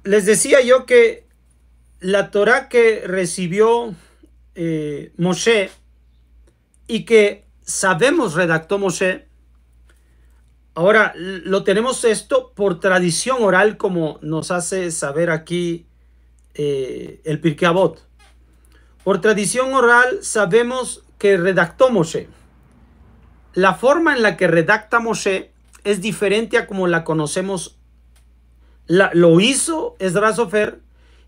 les decía yo que la Torá que recibió Moshe y que sabemos redactó Moshe, ahora lo tenemos esto por tradición oral, como nos hace saber aquí el Pirkei Avot. Por tradición oral sabemos que redactó Moshe. La forma en la que redacta Moshe es diferente a como la conocemos. Lo hizo Esdras Sofer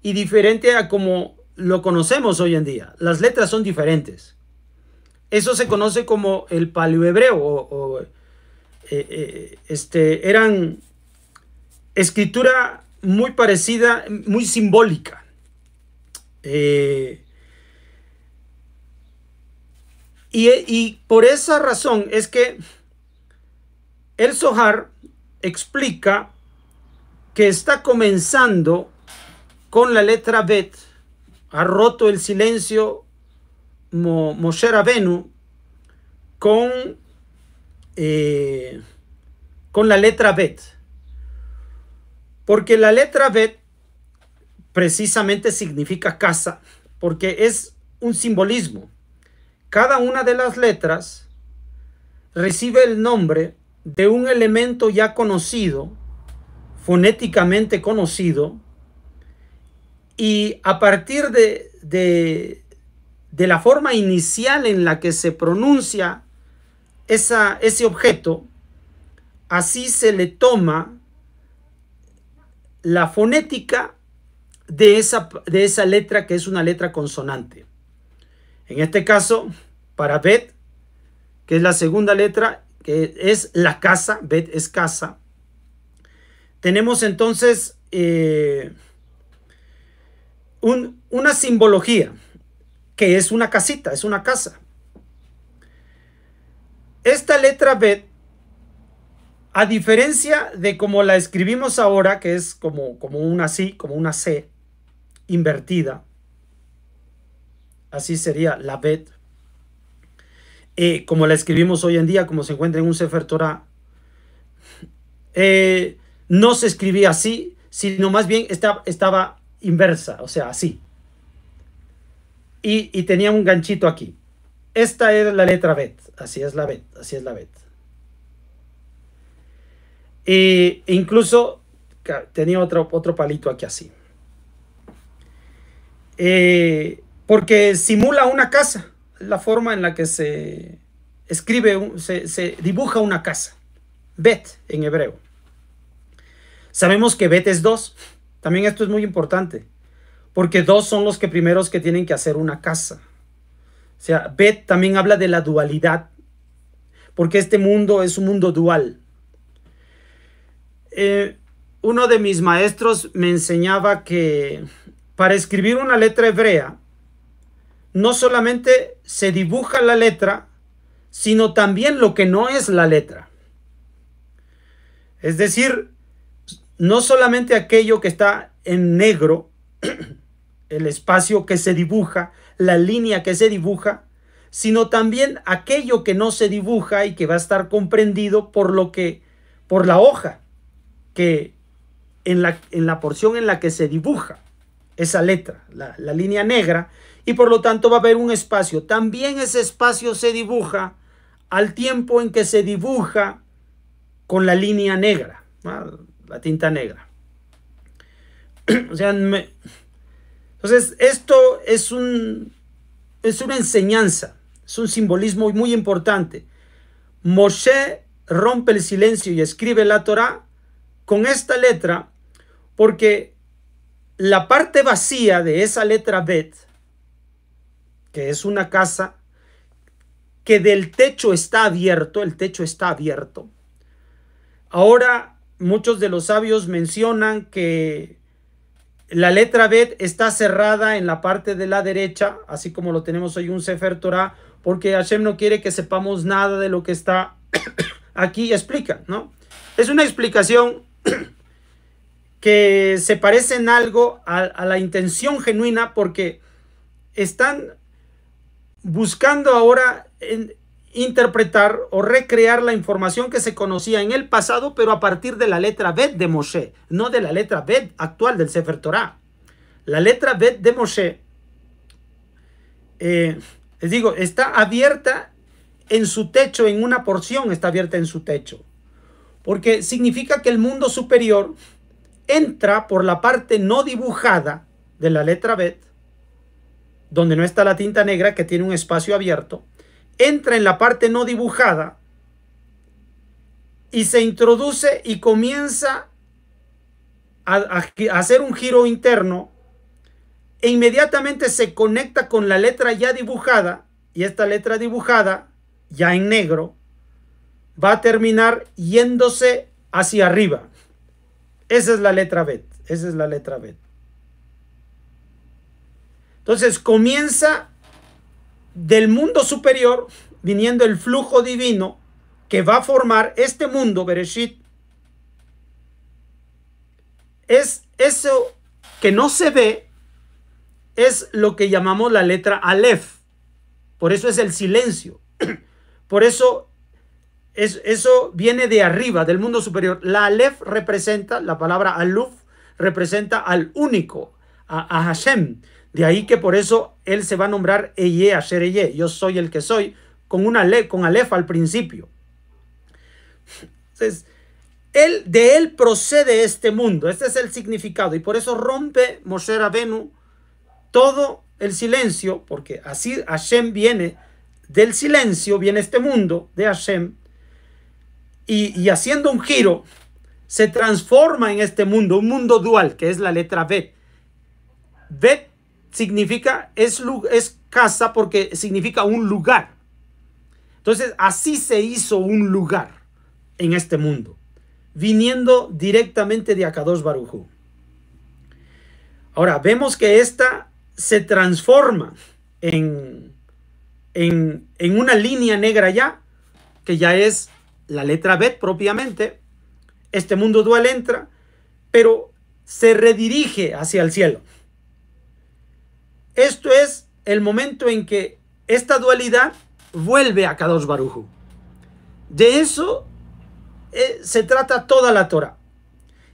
y diferente a como lo conocemos hoy en día. Las letras son diferentes. Eso se conoce como el paleohebreo eran escritura muy parecida, muy simbólica. Y por esa razón es que el Zohar explica que está comenzando con la letra Bet. Ha roto el silencio Moshe Rabenu con la letra Bet. Porque la letra Bet precisamente significa casa, porque es un simbolismo. Cada una de las letras recibe el nombre de un elemento ya conocido, fonéticamente conocido, y a partir de la forma inicial en la que se pronuncia ese objeto, así se le toma la fonética de esa letra, que es una letra consonante. En este caso, para Bet, que es la segunda letra, que es la casa, Bet es casa, tenemos entonces una simbología, que es una casita, es una casa. Esta letra Bet, a diferencia de como la escribimos ahora, que es como una C invertida, así sería la Bet, como la escribimos hoy en día, como se encuentra en un Sefer Torah, no se escribía así, sino más bien estaba inversa, o sea, así. Y tenía un ganchito aquí. Esta era la letra Bet, así es la Bet, así es la Bet. E incluso tenía otro palito aquí así. Porque simula una casa, la forma en la que se escribe, se dibuja una casa. Bet en hebreo. Sabemos que Bet es 2. También esto es muy importante, porque 2 son los primeros que tienen que hacer una casa. O sea, Bet también habla de la dualidad, porque este mundo es un mundo dual. Uno de mis maestros me enseñaba que para escribir una letra hebrea, no solamente se dibuja la letra, sino también lo que no es la letra. Es decir, no solamente aquello que está en negro, el espacio que se dibuja, la línea que se dibuja, sino también aquello que no se dibuja y que va a estar comprendido por la hoja, que en la porción en la que se dibuja esa letra, la línea negra, y por lo tanto va a haber un espacio. También ese espacio se dibuja al tiempo en que se dibuja con la línea negra, ¿no? La tinta negra. O sea, entonces esto es una enseñanza, es un simbolismo muy importante. Moshe rompe el silencio y escribe la Torá con esta letra, porque la parte vacía de esa letra Bet, que es una casa que del techo está abierto, el techo está abierto. Ahora muchos de los sabios mencionan que la letra Bet está cerrada en la parte de la derecha, así como lo tenemos hoy un Sefer Torah, porque Hashem no quiere que sepamos nada de lo que está aquí. Explica, ¿no? Es una explicación que se parece en algo a la intención genuina, porque están buscando ahora interpretar o recrear la información que se conocía en el pasado, pero a partir de la letra Bet de Moshe, no de la letra Bet actual del Sefer Torah. La letra Bet de Moshe, les digo, está abierta en su techo, en una porción está abierta en su techo, porque significa que el mundo superior entra por la parte no dibujada de la letra Bet, donde no está la tinta negra, que tiene un espacio abierto, entra en la parte no dibujada y se introduce y comienza a hacer un giro interno, e inmediatamente se conecta con la letra ya dibujada, y esta letra dibujada, ya en negro, va a terminar yéndose hacia arriba. Esa es la letra Bet. Esa es la letra Bet. Entonces comienza del mundo superior, viniendo el flujo divino que va a formar este mundo, Bereshit. Es eso que no se ve, es lo que llamamos la letra Aleph. Por eso es el silencio. Por eso eso viene de arriba, del mundo superior. La Aleph representa, la palabra Aluf representa al único, a Hashem. De ahí que por eso él se va a nombrar Eye Asher Eye, yo soy el que soy, con Aleph al principio. Entonces, de él procede este mundo. Este es el significado. Y por eso rompe Moshe Rabenu todo el silencio, porque así Hashem viene del silencio, viene este mundo de Hashem, y haciendo un giro, se transforma en este mundo, un mundo dual, que es la letra Bet. Bet significa, es casa, porque significa un lugar. Entonces, así se hizo un lugar en este mundo, viniendo directamente de Akadosh Baruj Hu. Ahora, vemos que esta se transforma en una línea negra ya, que ya es la letra Bet propiamente. Este mundo dual entra, pero se redirige hacia el cielo. Esto es el momento en que esta dualidad vuelve a Kadosh Baruj Hu. De eso se trata toda la Torah.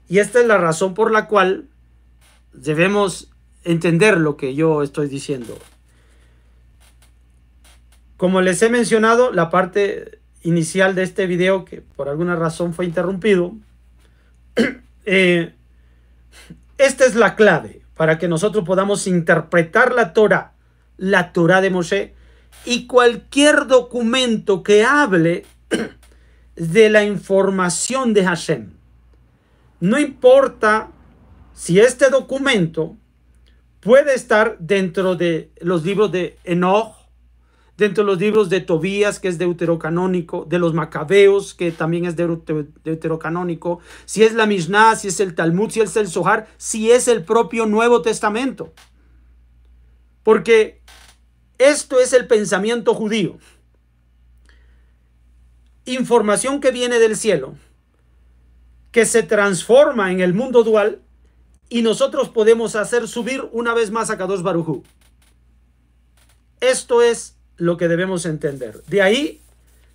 Y esta es la razón por la cual debemos entender lo que yo estoy diciendo. Como les he mencionado, la parte inicial de este video, que por alguna razón fue interrumpido, esta es la clave para que nosotros podamos interpretar la Torah de Moshe, y cualquier documento que hable de la información de Hashem. No importa si este documento puede estar dentro de los libros de Enoch, dentro de los libros de Tobías, que es deuterocanónico, de los Macabeos, que también es deuterocanónico, si es la Mishnah, si es el Talmud, si es el Zohar, si es el propio Nuevo Testamento. Porque esto es el pensamiento judío. Información que viene del cielo, que se transforma en el mundo dual, y nosotros podemos hacer subir una vez más a Kadosh Baruj Hu. Esto es lo que debemos entender. De ahí,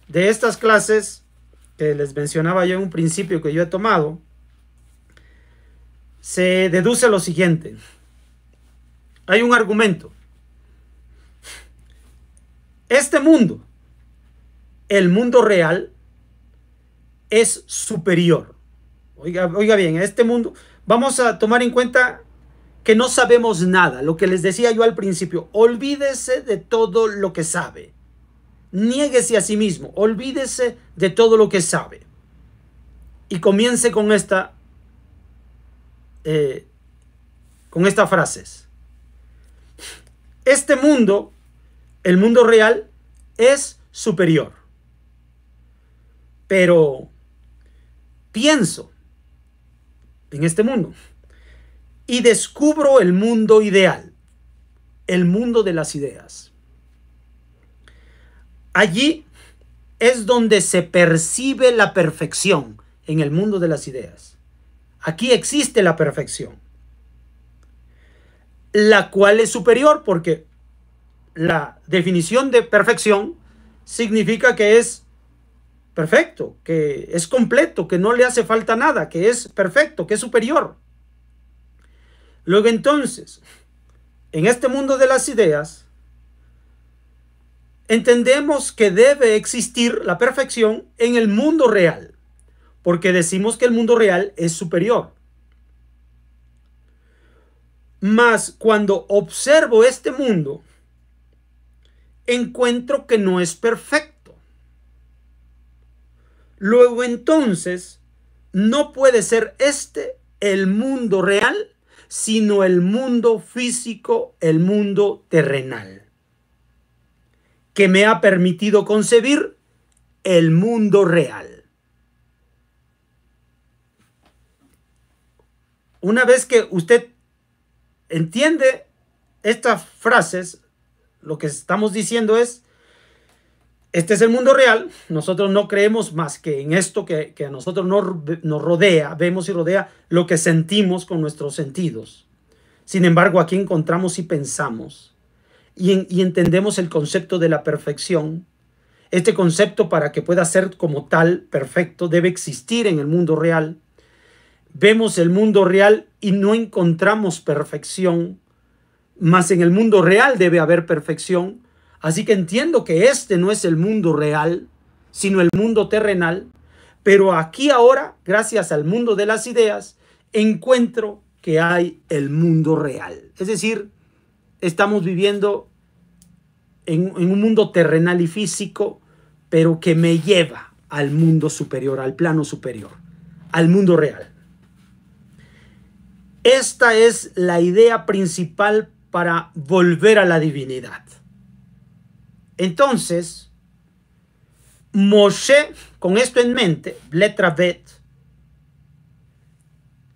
de estas clases que les mencionaba yo en un principio que yo he tomado, se deduce lo siguiente. Hay un argumento. Este mundo, el mundo real, es superior. Oiga bien, este mundo, vamos a tomar en cuenta que no sabemos nada. Lo que les decía yo al principio, olvídese de todo lo que sabe. Niéguese a sí mismo, olvídese de todo lo que sabe. Y comience con estas frases. Este mundo, el mundo real, es superior. Pero pienso en este mundo y descubro el mundo ideal, el mundo de las ideas. Allí es donde se percibe la perfección, en el mundo de las ideas. Aquí existe la perfección, la cual es superior, porque la definición de perfección significa que es perfecto, que es completo, que no le hace falta nada, que es perfecto, que es superior. Luego entonces, en este mundo de las ideas, entendemos que debe existir la perfección en el mundo real, porque decimos que el mundo real es superior. Mas cuando observo este mundo, encuentro que no es perfecto. Luego entonces, no puede ser este el mundo real, sino el mundo físico, el mundo terrenal, que me ha permitido concebir el mundo real. Una vez que usted entiende estas frases, lo que estamos diciendo es, este es el mundo real, nosotros no creemos más que en esto que a nosotros nos rodea, vemos y rodea lo que sentimos con nuestros sentidos. Sin embargo, aquí encontramos y pensamos y entendemos el concepto de la perfección. Este concepto, para que pueda ser como tal perfecto, debe existir en el mundo real. Vemos el mundo real y no encontramos perfección, mas en el mundo real debe haber perfección. Así que entiendo que este no es el mundo real, sino el mundo terrenal. Pero aquí ahora, gracias al mundo de las ideas, encuentro que hay el mundo real. Es decir, estamos viviendo en un mundo terrenal y físico, pero que me lleva al mundo superior, al plano superior, al mundo real. Esta es la idea principal para volver a la divinidad. Entonces, Moshe, con esto en mente, letra Bet,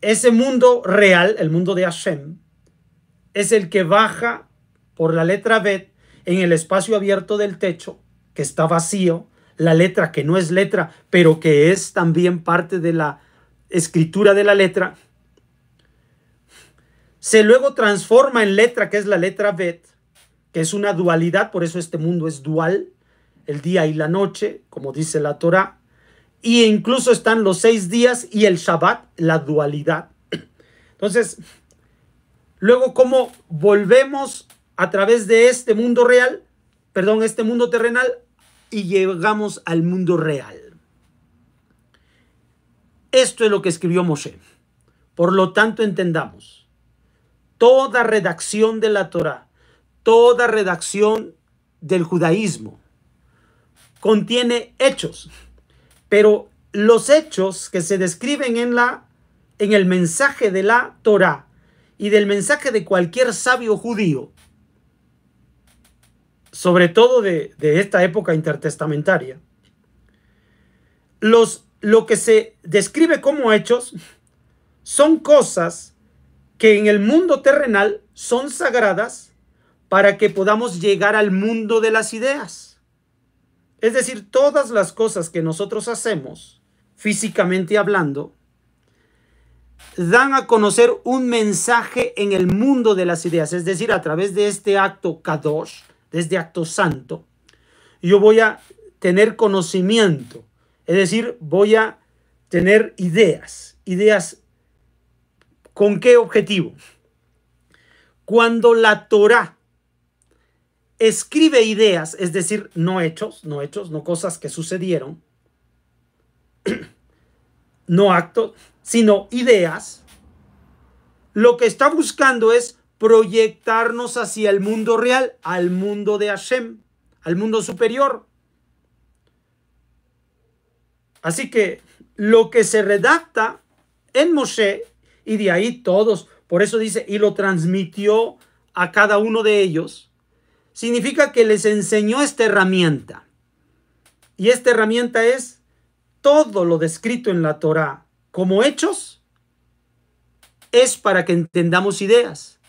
ese mundo real, el mundo de Hashem, es el que baja por la letra Bet en el espacio abierto del techo, que está vacío, la letra que no es letra, pero que es también parte de la escritura de la letra, se luego transforma en letra, que es la letra Bet, que es una dualidad, por eso este mundo es dual, el día y la noche, como dice la Torá, y incluso están los 6 días y el Shabbat, la dualidad. Entonces, luego, ¿cómo volvemos a través de este mundo real, este mundo terrenal, y llegamos al mundo real? Esto es lo que escribió Moshe. Por lo tanto, entendamos, toda redacción de la Torá, toda redacción del judaísmo contiene hechos, pero los hechos que se describen en el mensaje de la Torá y del mensaje de cualquier sabio judío, sobre todo de esta época intertestamentaria, lo que se describe como hechos son cosas que en el mundo terrenal son sagradas para que podamos llegar al mundo de las ideas. Es decir, todas las cosas que nosotros hacemos, físicamente hablando, dan a conocer un mensaje en el mundo de las ideas. Es decir, a través de este acto kadosh, de este acto santo, yo voy a tener conocimiento. Es decir, voy a tener ideas. ¿Ideas con qué objetivo? Cuando la Torá escribe ideas, es decir, no hechos, no cosas que sucedieron, no actos, sino ideas, lo que está buscando es proyectarnos hacia el mundo real, al mundo de Hashem, al mundo superior. Así que lo que se redacta en Moshe, y de ahí todos, por eso dice, y lo transmitió a cada uno de ellos, significa que les enseñó esta herramienta. Y esta herramienta es todo lo descrito en la Torá como hechos, es para que entendamos ideas.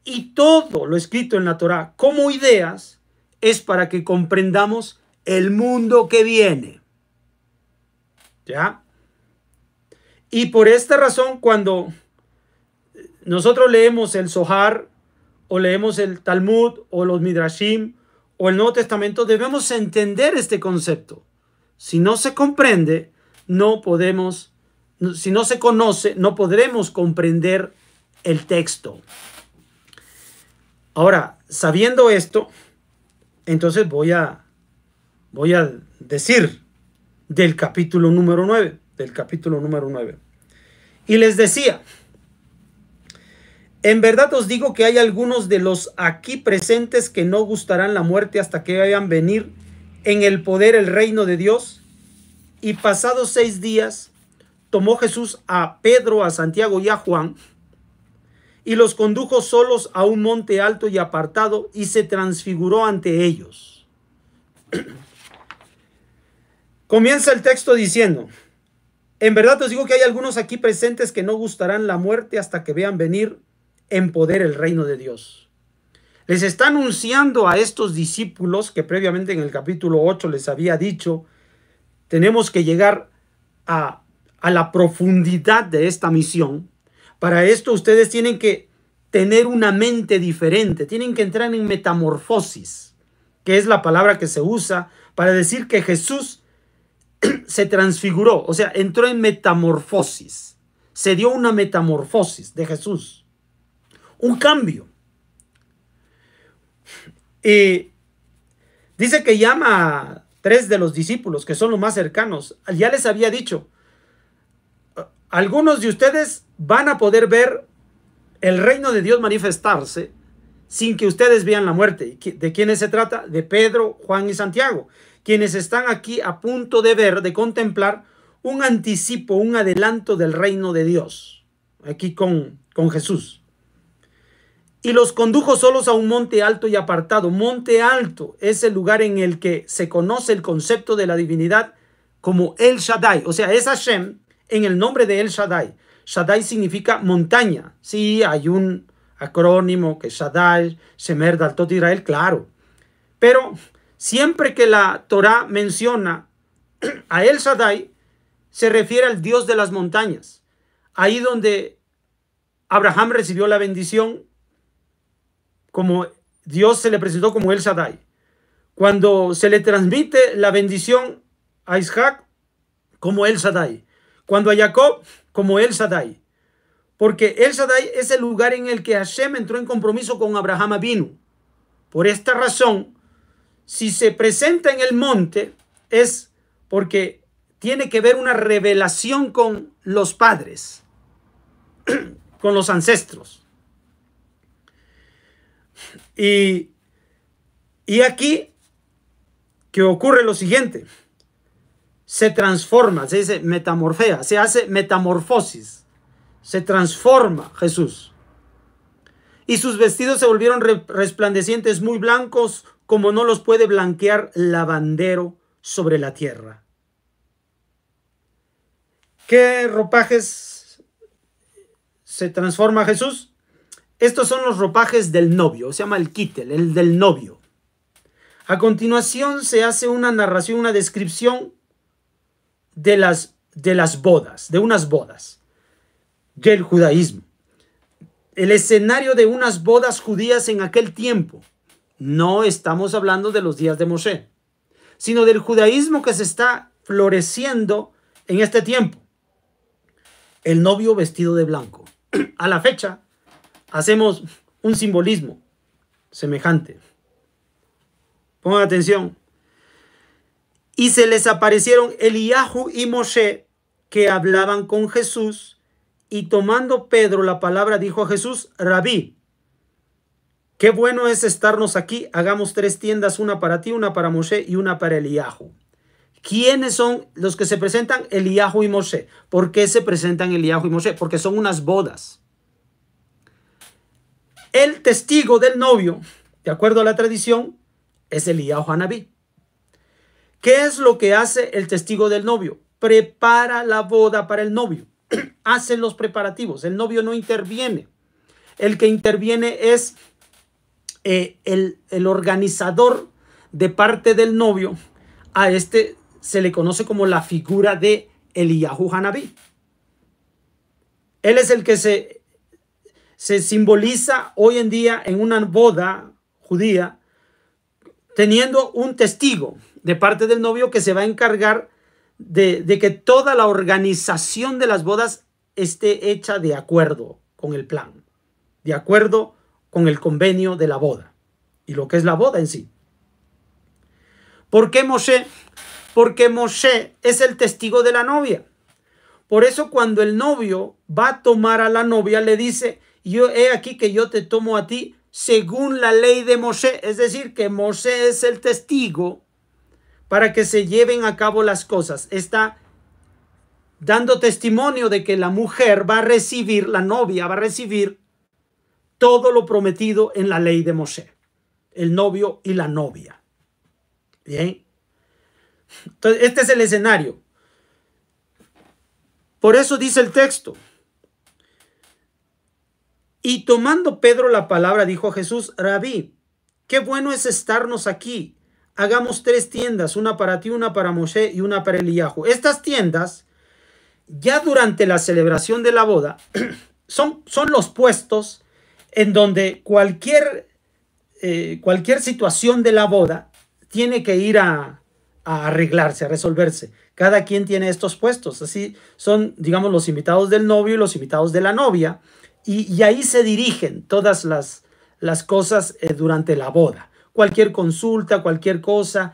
Y todo lo escrito en la Torá como ideas es para que comprendamos el mundo que viene. ¿Ya? Y por esta razón, cuando nosotros leemos el Zohar, o leemos el Talmud, o los Midrashim, o el Nuevo Testamento, debemos entender este concepto. Si no se comprende, no podemos, si no se conoce, no podremos comprender el texto. Ahora, sabiendo esto, entonces voy a decir del capítulo número 9, Y les decía, en verdad os digo que hay algunos de los aquí presentes que no gustarán la muerte hasta que vean venir en el poder el reino de Dios. Y pasados 6 días, tomó Jesús a Pedro, a Santiago y a Juan, y los condujo solos a un monte alto y apartado, y se transfiguró ante ellos. Comienza el texto diciendo, en verdad os digo que hay algunos aquí presentes que no gustarán la muerte hasta que vean venir en poder el reino de Dios. Les está anunciando a estos discípulos que previamente en el capítulo 8 les había dicho, tenemos que llegar a la profundidad de esta misión. Para esto ustedes tienen que tener una mente diferente, tienen que entrar en metamorfosis, que es la palabra que se usa para decir que Jesús se transfiguró, o sea, entró en metamorfosis, se dio una metamorfosis de Jesús, un cambio. Y dice que llama a 3 de los discípulos, que son los más cercanos. Ya les había dicho, algunos de ustedes van a poder ver el reino de Dios manifestarse sin que ustedes vean la muerte. ¿De quiénes se trata? De Pedro, Juan y Santiago, quienes están aquí a punto de ver, de contemplar un anticipo, un adelanto del reino de Dios, aquí con Jesús. Y los condujo solos a un monte alto y apartado. Monte alto es el lugar en el que se conoce el concepto de la divinidad como El Shaddai. O sea, es Hashem en el nombre de El Shaddai. Shaddai significa montaña. Sí, hay un acrónimo que es Shaddai, Shemer Daltot Israel, claro. Pero siempre que la Torah menciona a El Shaddai, se refiere al Dios de las montañas. Ahí donde Abraham recibió la bendición, como Dios se le presentó como El Shaddai. Cuando se le transmite la bendición a Isaac, como El Shaddai. Cuando a Jacob, como El Shaddai. Porque El Shaddai es el lugar en el que Hashem entró en compromiso con Abraham Avinu. Por esta razón, si se presenta en el monte, es porque tiene que ver una revelación con los padres, con los ancestros. Y aquí que ocurre lo siguiente, se transforma, se dice metamorfea, se hace metamorfosis, se transforma Jesús. Y sus vestidos se volvieron resplandecientes, muy blancos, como no los puede blanquear lavandero sobre la tierra. ¿Qué ropajes se transforma Jesús? Estos son los ropajes del novio, se llama el kittel, el del novio. A continuación se hace una narración, una descripción de las bodas, de unas bodas del judaísmo. El escenario de unas bodas judías en aquel tiempo. No estamos hablando de los días de Moshe, sino del judaísmo que se está floreciendo en este tiempo. El novio vestido de blanco. A la fecha, hacemos un simbolismo semejante. Pongan atención. Y se les aparecieron Eliyahu y Moshe, que hablaban con Jesús, y tomando Pedro la palabra dijo a Jesús, Rabí, qué bueno es estarnos aquí, hagamos 3 tiendas, una para ti, una para Moshe y una para Eliyahu. ¿Quiénes son los que se presentan? Eliyahu y Moshe. ¿Por qué se presentan Eliyahu y Moshe? Porque son unas bodas. El testigo del novio, de acuerdo a la tradición, es Eliyahu Hanabí. ¿Qué es lo que hace el testigo del novio? Prepara la boda para el novio. Hace los preparativos. El novio no interviene. El que interviene es el organizador de parte del novio. A este se le conoce como la figura de Eliyahu Hanabí. Él es el que se simboliza hoy en día en una boda judía teniendo un testigo de parte del novio que se va a encargar de que toda la organización de las bodas esté hecha de acuerdo con el plan, de acuerdo con el convenio de la boda y lo que es la boda en sí. ¿Por qué Moshe? Porque Moshe es el testigo de la novia. Por eso cuando el novio va a tomar a la novia, le dice, yo he aquí que yo te tomo a ti según la ley de Moshe. Es decir, que Moshe es el testigo para que se lleven a cabo las cosas. Está dando testimonio de que la mujer va a recibir, la novia va a recibir todo lo prometido en la ley de Moshe. El novio y la novia. Bien. Entonces, este es el escenario. Por eso dice el texto. Y tomando Pedro la palabra, dijo a Jesús, Rabí, qué bueno es estarnos aquí. Hagamos 3 tiendas, una para ti, una para Moshe y una para Eliyahu. Estas tiendas, ya durante la celebración de la boda, son los puestos en donde cualquier situación de la boda tiene que ir a arreglarse, a resolverse. Cada quien tiene estos puestos. Así son, digamos, los invitados del novio y los invitados de la novia. Y ahí se dirigen todas las cosas durante la boda. Cualquier consulta, cualquier cosa,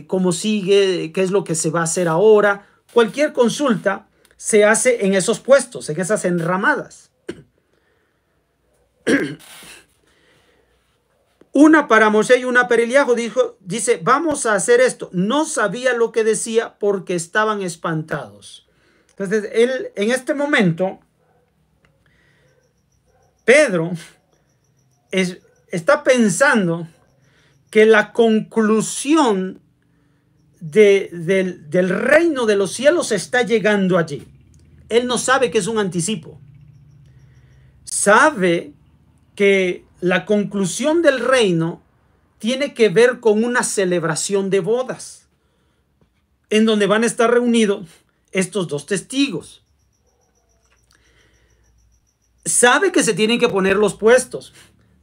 cómo sigue, qué es lo que se va a hacer ahora. Cualquier consulta se hace en esos puestos, en esas enramadas. Una para Moshe y una para Eliyahu, dice, vamos a hacer esto. No sabía lo que decía porque estaban espantados. Entonces, él, en este momento, Pedro está pensando que la conclusión del reino de los cielos está llegando allí. Él no sabe que es un anticipo. Sabe que la conclusión del reino tiene que ver con una celebración de bodas, en donde van a estar reunidos estos 2 testigos. Sabe que se tienen que poner los puestos,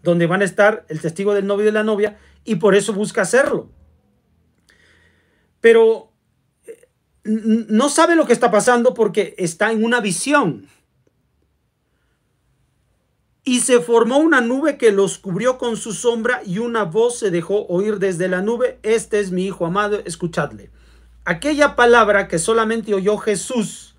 donde van a estar el testigo del novio y de la novia, y por eso busca hacerlo. Pero no sabe lo que está pasando porque está en una visión. Y se formó una nube que los cubrió con su sombra y una voz se dejó oír desde la nube. Este es mi hijo amado, escuchadle. Aquella palabra que solamente oyó Jesús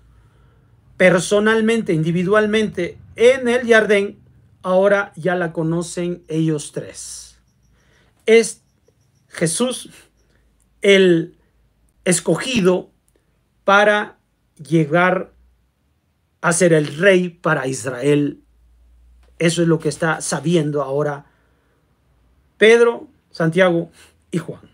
personalmente, individualmente en el Jardín, ahora ya la conocen ellos 3. Es Jesús el escogido para llegar a ser el rey para Israel. Eso es lo que está sabiendo ahora Pedro, Santiago y Juan.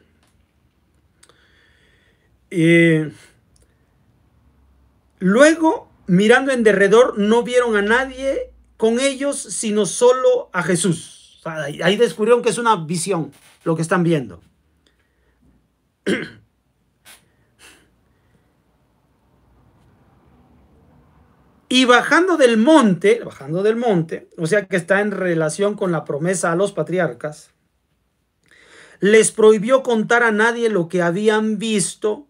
Luego, mirando en derredor, no vieron a nadie con ellos, sino solo a Jesús. O sea, ahí descubrieron que es una visión lo que están viendo. Y bajando del monte, o sea que está en relación con la promesa a los patriarcas, les prohibió contar a nadie lo que habían visto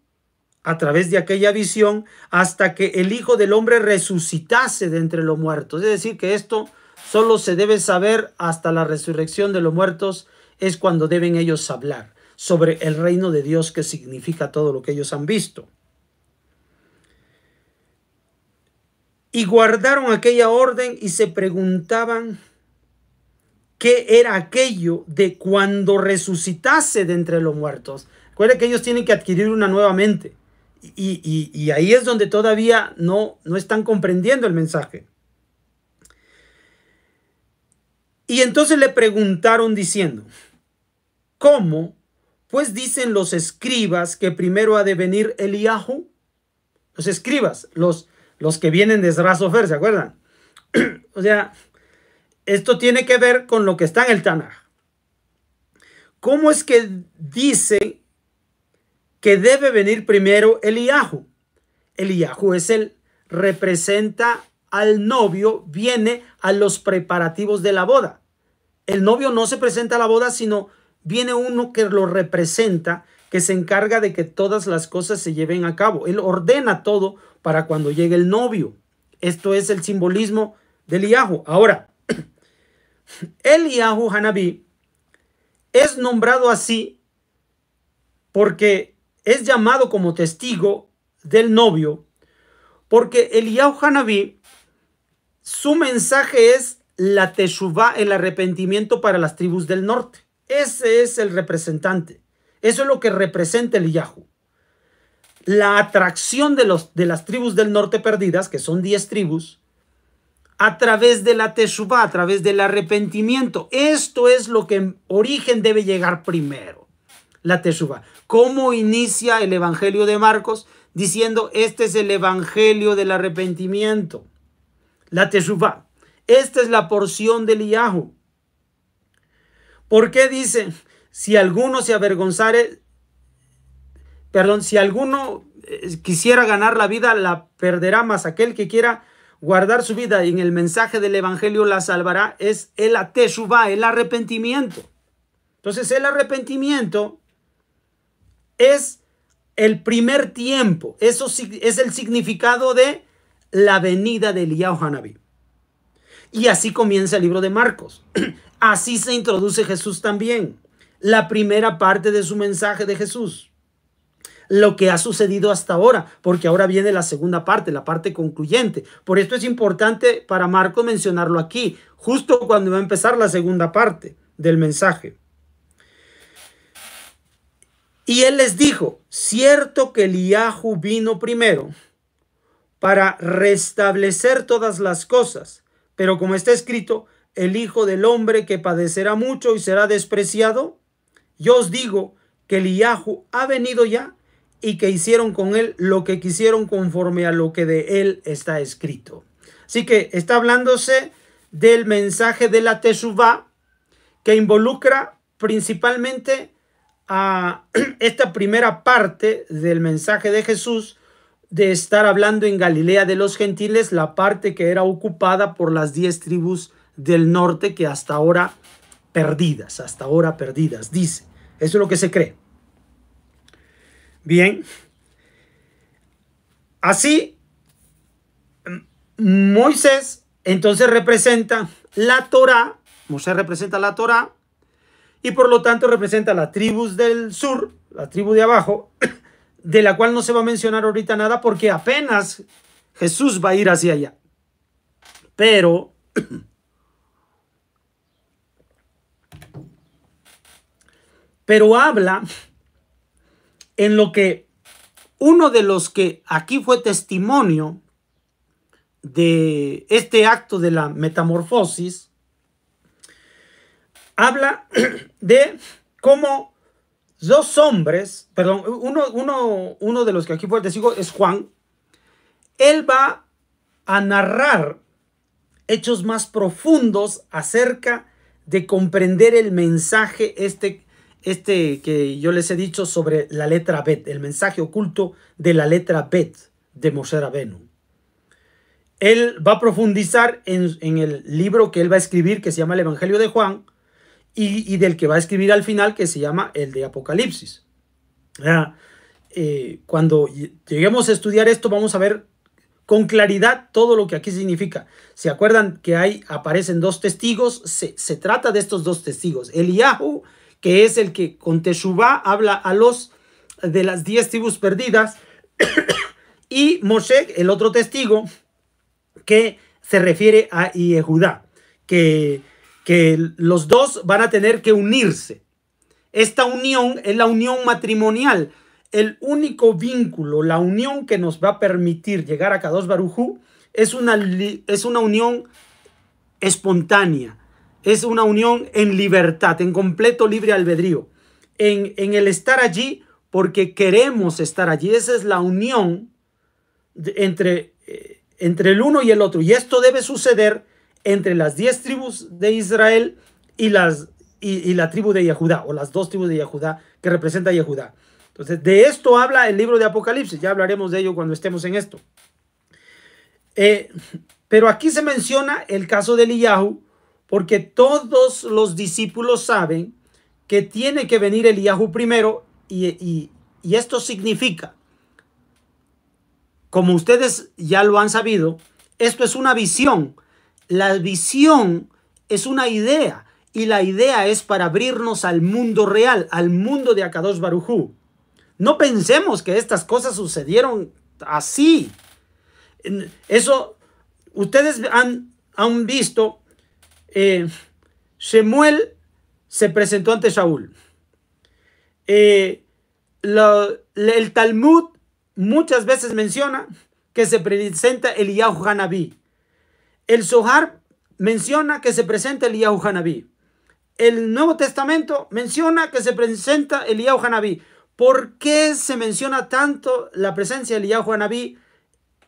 a través de aquella visión hasta que el Hijo del Hombre resucitase de entre los muertos. Es decir, que esto solo se debe saber hasta la resurrección de los muertos, es cuando deben ellos hablar sobre el reino de Dios, que significa todo lo que ellos han visto. Y guardaron aquella orden y se preguntaban qué era aquello de cuando resucitase de entre los muertos. Recuerden que ellos tienen que adquirir una nueva mente. Y ahí es donde todavía no están comprendiendo el mensaje. Y entonces le preguntaron diciendo, ¿cómo? Pues dicen los escribas que primero ha de venir Eliyahu. Los escribas, los que vienen de Ezra Sofer, ¿se acuerdan? O sea, esto tiene que ver con lo que está en el Tanaj. ¿Cómo es que dice que debe venir primero Eliyahu? Eliyahu representa al novio, viene a los preparativos de la boda. El novio no se presenta a la boda, sino viene uno que lo representa, que se encarga de que todas las cosas se lleven a cabo. Él ordena todo para cuando llegue el novio. Esto es el simbolismo de Eliyahu. Ahora, Eliyahu Hanabí es nombrado así porque es llamado como testigo del novio, porque Eliyahu Hanabí, su mensaje es la teshuvá, el arrepentimiento para las tribus del norte. Ese es el representante. Eso es lo que representa Eliyahu. La atracción de las tribus del norte perdidas, que son 10 tribus, a través de la teshuvá, a través del arrepentimiento. Esto es lo que en origen debe llegar primero, la teshuvá. ¿Cómo inicia el evangelio de Marcos? Diciendo, este es el evangelio del arrepentimiento, la teshuvá. Esta es la porción de Eliyahu. ¿Por qué dice? Si alguno se avergonzare, si alguno quisiera ganar la vida, la perderá, mas aquel que quiera guardar su vida y en el mensaje del evangelio la salvará, es el teshuvá, el arrepentimiento. Entonces el arrepentimiento es el primer tiempo. Eso es el significado de la venida de Eliyahu Hanabí. Y así comienza el libro de Marcos. Así se introduce Jesús también. La primera parte de su mensaje de Jesús. Lo que ha sucedido hasta ahora, porque ahora viene la segunda parte, la parte concluyente. Por esto es importante para Marcos mencionarlo aquí, justo cuando va a empezar la segunda parte del mensaje. Y él les dijo, cierto que Eliyahu vino primero para restablecer todas las cosas, pero como está escrito, el Hijo del Hombre que padecerá mucho y será despreciado, yo os digo que Eliyahu ha venido ya y que hicieron con él lo que quisieron conforme a lo que de él está escrito. Así que está hablándose del mensaje de la teshuvá, que involucra principalmente a esta primera parte del mensaje de Jesús, de estar hablando en Galilea de los gentiles, la parte que era ocupada por las 10 tribus del norte que hasta ahora perdidas, dice. Eso es lo que se cree. Bien. Así, Moisés entonces representa la Torá, Moisés representa la Torá, y por lo tanto representa las tribus del sur, la tribu de abajo, de la cual no se va a mencionar ahorita nada porque apenas Jesús va a ir hacia allá. Pero habla en lo que uno de los que aquí fue testimonio de este acto de la metamorfosis, habla de cómo dos hombres, uno de los que aquí fue testigo es Juan. Él va a narrar hechos más profundos acerca de comprender el mensaje este que yo les he dicho sobre la letra Bet, el mensaje oculto de la letra Bet de Moshe Rabenu. Él va a profundizar en el libro que él va a escribir, que se llama el Evangelio de Juan, y del que va a escribir al final, que se llama el de Apocalipsis. Cuando lleguemos a estudiar esto, vamos a ver con claridad todo lo que aquí significa. ¿Se acuerdan que aparecen dos testigos? Se trata de estos dos testigos. Eliyahu, que es el que con teshuvá habla a los de las 10 tribus perdidas, y Moshe, el otro testigo, que se refiere a Yehudá, que los dos van a tener que unirse. Esta unión es la unión matrimonial, el único vínculo, la unión que nos va a permitir llegar a Kadosh Baruj Hu es una unión espontánea, es una unión en libertad, en completo libre albedrío, en el estar allí porque queremos estar allí. Esa es la unión entre el uno y el otro, y esto debe suceder entre las 10 tribus de Israel y la tribu de Yehudá, o las 2 tribus de Yehudá que representa a Yehudá. Entonces, de esto habla el libro de Apocalipsis. Ya hablaremos de ello cuando estemos en esto. Pero aquí se menciona el caso de Eliyahu, porque todos los discípulos saben que tiene que venir Eliyahu primero, y esto significa, como ustedes ya lo han sabido, esto es una visión. La visión es una idea, y la idea es para abrirnos al mundo real, al mundo de Akadosh Baruj Hu. No pensemos que estas cosas sucedieron así. Eso, ustedes han visto, Shemuel se presentó ante Shaul. El Talmud muchas veces menciona que se presenta Eliyahu Hanabí. El Zohar menciona que se presenta Eliyahu Hanabí. El Nuevo Testamento menciona que se presenta Eliyahu Hanabí. ¿Por qué se menciona tanto la presencia de Eliyahu Hanabí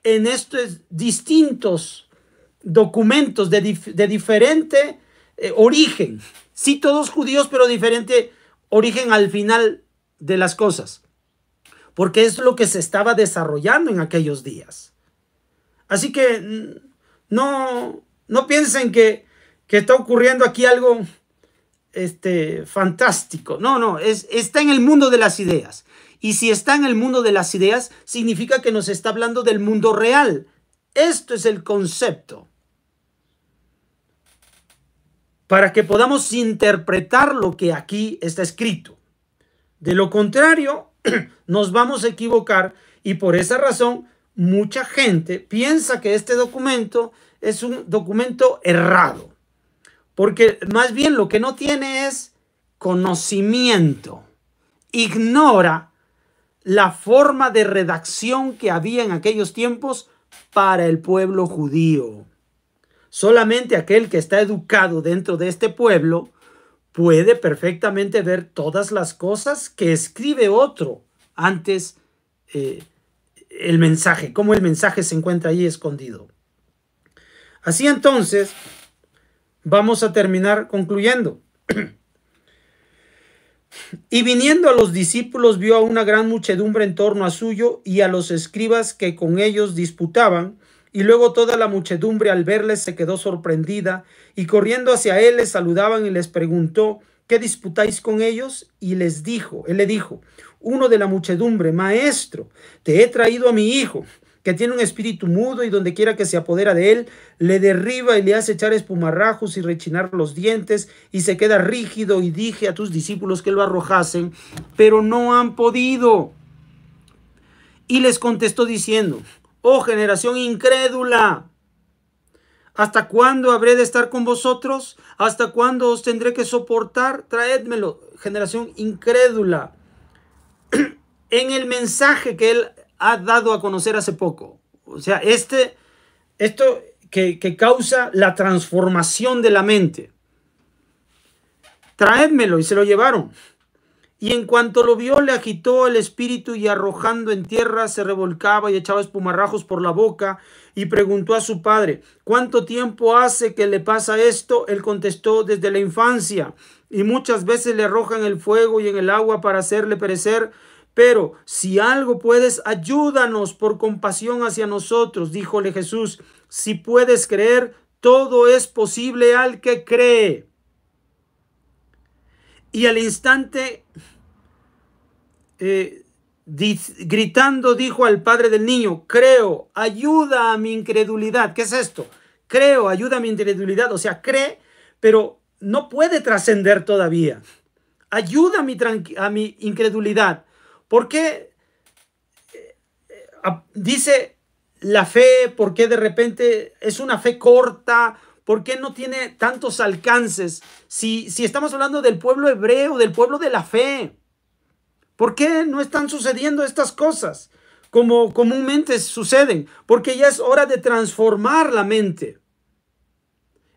en estos distintos documentos de diferente origen? Sí, todos judíos, pero diferente origen al final de las cosas. Porque es lo que se estaba desarrollando en aquellos días. Así que no piensen que está ocurriendo aquí algo fantástico. No, está en el mundo de las ideas. Y si está en el mundo de las ideas, significa que nos está hablando del mundo real. Esto es el concepto. Para que podamos interpretar lo que aquí está escrito. De lo contrario, nos vamos a equivocar, y por esa razón mucha gente piensa que este documento es un documento errado. Porque más bien lo que no tiene es conocimiento. Ignora la forma de redacción que había en aquellos tiempos para el pueblo judío. Solamente aquel que está educado dentro de este pueblo puede perfectamente ver todas las cosas que escribe otro antes el mensaje, cómo el mensaje se encuentra ahí escondido. Así entonces, vamos a terminar concluyendo. Y viniendo a los discípulos, vio a una gran muchedumbre en torno a suyo y a los escribas que con ellos disputaban. Y luego toda la muchedumbre al verles se quedó sorprendida, y corriendo hacia él les saludaban y les preguntó: ¿qué disputáis con ellos? Y él le dijo, uno de la muchedumbre: Maestro, te he traído a mi hijo, que tiene un espíritu mudo, y donde quiera que se apodera de él, le derriba y le hace echar espumarrajos y rechinar los dientes, y se queda rígido. Y dije a tus discípulos que lo arrojasen, pero no han podido. Y les contestó diciendo: oh generación incrédula, ¿hasta cuándo habré de estar con vosotros? ¿Hasta cuándo os tendré que soportar? Traédmelo. Generación incrédula. En el mensaje que él ha dado a conocer hace poco. O sea, esto que causa la transformación de la mente. Traédmelo. Y se lo llevaron. Y en cuanto lo vio, le agitó el espíritu, y arrojando en tierra se revolcaba y echaba espumarrajos por la boca, y preguntó a su padre: ¿cuánto tiempo hace que le pasa esto? Él contestó: desde la infancia, y muchas veces le arrojan el fuego y en el agua para hacerle perecer. Pero si algo puedes, ayúdanos por compasión hacia nosotros. Díjole Jesús: si puedes creer, todo es posible al que cree. Y al instante, gritando, dijo al padre del niño: creo, ayuda a mi incredulidad. ¿Qué es esto? Creo, ayuda a mi incredulidad. O sea, cree, pero no puede trascender todavía. Ayuda a mi incredulidad. ¿Por qué dice la fe? ¿Por qué de repente es una fe corta? ¿Por qué no tiene tantos alcances? Si estamos hablando del pueblo hebreo, del pueblo de la fe, ¿por qué no están sucediendo estas cosas como comúnmente suceden? Porque ya es hora de transformar la mente.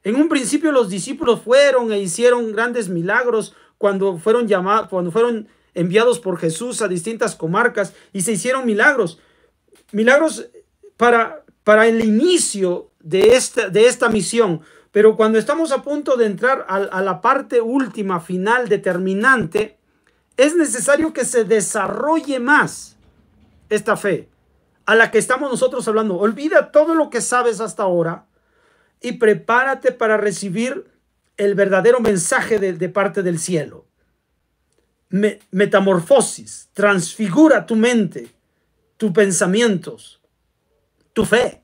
En un principio los discípulos fueron e hicieron grandes milagros cuando fueron enviados por Jesús a distintas comarcas, y se hicieron milagros para el inicio de esta misión. Pero cuando estamos a punto de entrar a la parte última, final, determinante, es necesario que se desarrolle más esta fe a la que estamos nosotros hablando. Olvida todo lo que sabes hasta ahora y prepárate para recibir el verdadero mensaje de parte del cielo. metamorfosis, transfigura tu mente, tus pensamientos, tu fe.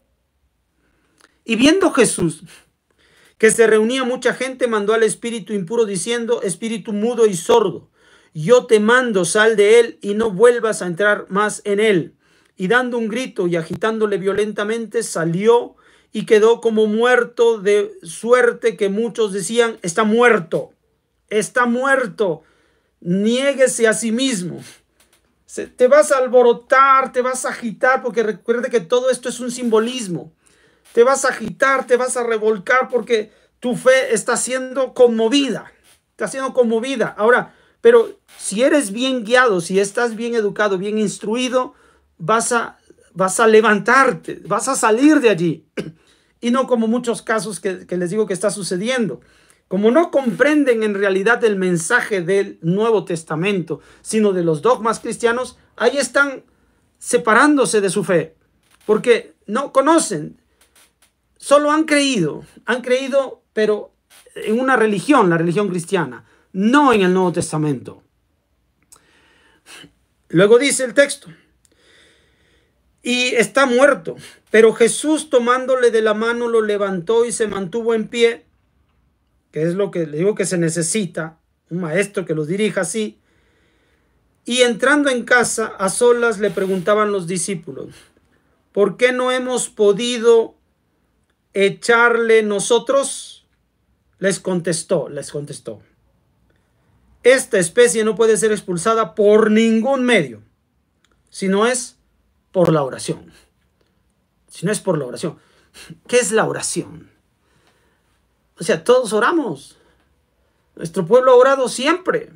Y viendo Jesús que se reunía mucha gente, mandó al espíritu impuro diciendo: espíritu mudo y sordo, yo te mando, sal de él y no vuelvas a entrar más en él. Y dando un grito y agitándole violentamente, salió y quedó como muerto, de suerte que muchos decían: está muerto, está muerto, niéguese a sí mismo. Te vas a alborotar, te vas a agitar, porque recuerde que todo esto es un simbolismo. Te vas a agitar, te vas a revolcar, porque tu fe está siendo conmovida. Está siendo conmovida. Ahora, pero si eres bien guiado, si estás bien educado, bien instruido, vas a levantarte, vas a salir de allí. Y no como muchos casos que les digo que está sucediendo. Como no comprenden en realidad el mensaje del Nuevo Testamento, sino de los dogmas cristianos, ahí están separándose de su fe, porque no conocen. Solo han creído, pero en una religión, la religión cristiana, no en el Nuevo Testamento. Luego dice el texto: y está muerto. Pero Jesús, tomándole de la mano, lo levantó y se mantuvo en pie, que es lo que le digo que se necesita, un maestro que los dirija así. Y entrando en casa, a solas, le preguntaban los discípulos: ¿por qué no hemos podido echarle nosotros? Les contestó: esta especie no puede ser expulsada por ningún medio, si no es por la oración. Si no es por la oración. ¿Qué es la oración? O sea, todos oramos. Nuestro pueblo ha orado siempre.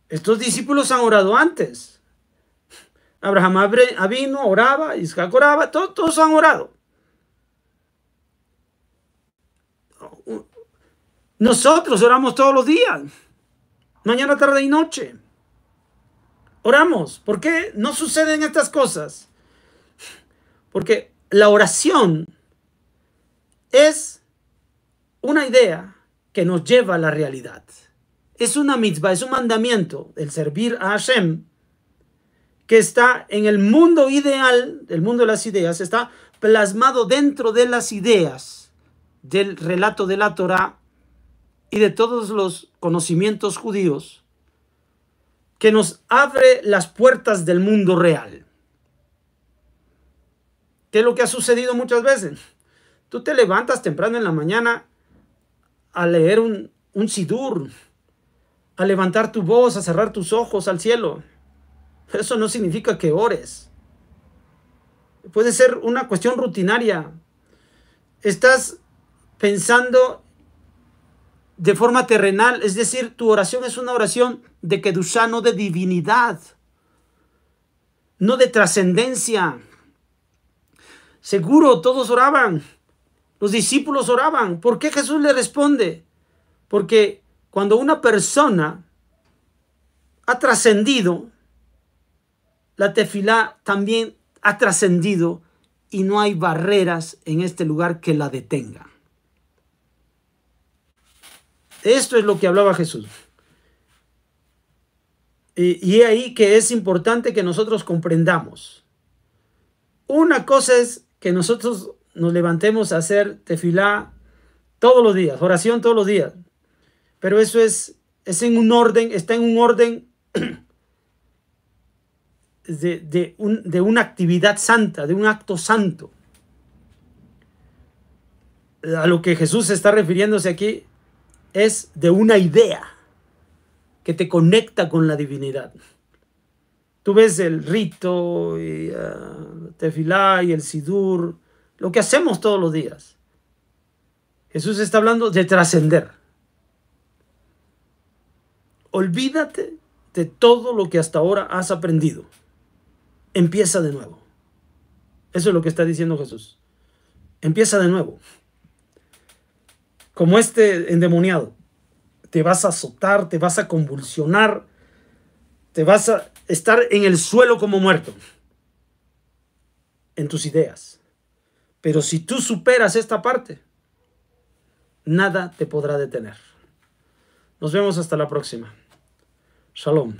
Estos discípulos han orado antes. Abraham vino, oraba, Isaac oraba, todos han orado. Nosotros oramos todos los días, mañana, tarde y noche. Oramos. ¿Por qué no suceden estas cosas? Porque la oración es una idea que nos lleva a la realidad. Es una mitzvah, es un mandamiento, el servir a Hashem, que está en el mundo ideal, el mundo de las ideas, está plasmado dentro de las ideas del relato de la Torá y de todos los conocimientos judíos, que nos abre las puertas del mundo real. ¿Qué es lo que ha sucedido muchas veces? Tú te levantas temprano en la mañana a leer un sidur, a levantar tu voz, a cerrar tus ojos al cielo. Eso no significa que ores. Puede ser una cuestión rutinaria. Estás pensando de forma terrenal, es decir, tu oración es una oración de kedushá, no de divinidad, no de trascendencia. Seguro todos oraban, los discípulos oraban. ¿Por qué Jesús le responde? Porque cuando una persona ha trascendido, la tefilá también ha trascendido y no hay barreras en este lugar que la detengan. Esto es lo que hablaba Jesús. Y ahí que es importante que nosotros comprendamos. Una cosa es que nosotros nos levantemos a hacer tefilá todos los días, oración todos los días. Pero eso es en un orden, está en un orden de una actividad santa, de un acto santo. A lo que Jesús está refiriéndose aquí es de una idea que te conecta con la divinidad. Tú ves el rito, y tefilá y el sidur, lo que hacemos todos los días. Jesús está hablando de trascender. Olvídate de todo lo que hasta ahora has aprendido. Empieza de nuevo. Eso es lo que está diciendo Jesús. Empieza de nuevo. Como este endemoniado. Te vas a azotar, te vas a convulsionar, te vas a estar en el suelo como muerto. En tus ideas. Pero si tú superas esta parte, nada te podrá detener. Nos vemos hasta la próxima. Shalom.